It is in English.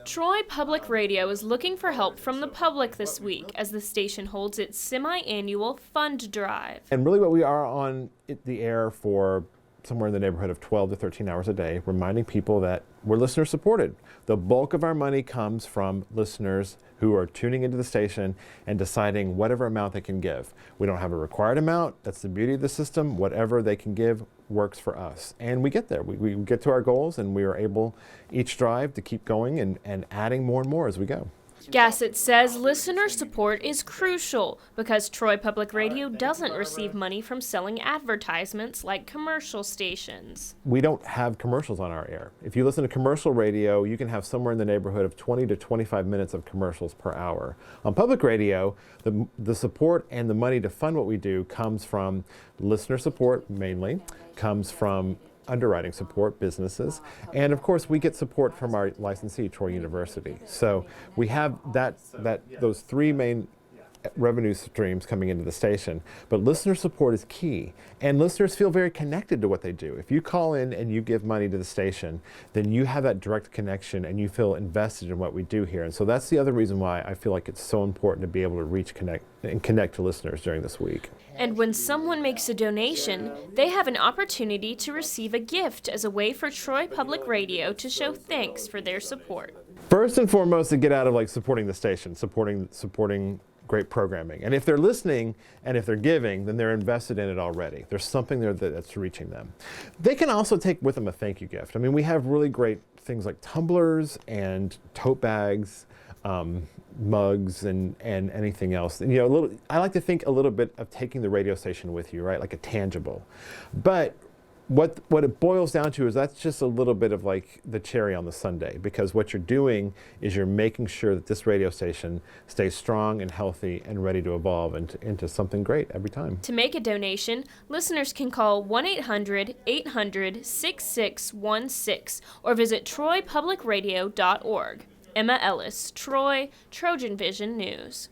Troy Public Radio is looking for help from the public this week as the station holds its semi-annual fund drive. And really what we are on the air for somewhere in the neighborhood of 12 to 13 hours a day, reminding people that we're listener supported. The bulk of our money comes from listeners who are tuning into the station and deciding whatever amount they can give. We don't have a required amount. That's the beauty of the system. Whatever they can give works for us. And we get there. We get to our goals, and we are able each drive to keep going and adding more and more as we go. Gassett says listener support is crucial because Troy Public Radio doesn't receive money from selling advertisements like commercial stations. We don't have commercials on our air. If you listen to commercial radio, you can have somewhere in the neighborhood of 20 to 25 minutes of commercials per hour. On public radio, the support and the money to fund what we do comes from listener support mainly, comes from underwriting support, businesses, and of course we get support from our licensee, Troy University. So we have those three main revenue streams coming into the station, but listener support is key, and listeners feel very connected to what they do. If you call in and you give money to the station, then you have that direct connection and you feel invested in what we do here. And so that's the other reason why I feel like it's so important to be able to connect to listeners during this week. And when someone makes a donation, they have an opportunity to receive a gift as a way for Troy Public Radio to show thanks for their support. First and foremost, to get out of supporting the station, supporting great programming. And if they're listening and if they're giving, then they're invested in it already. There's something there that's reaching them. They can also take with them a thank you gift. I mean, we have really great things like tumblers and tote bags, mugs, and anything else. And, I like to think a little bit of taking the radio station with you, right? Like a tangible. But what it boils down to is that's just a little bit of the cherry on the sundae, because what you're doing is you're making sure that this radio station stays strong and healthy and ready to evolve into something great every time. To make a donation, listeners can call 1-800-800-6616 or visit troypublicradio.org. Emma Ellis, Troy, TrojanVision News.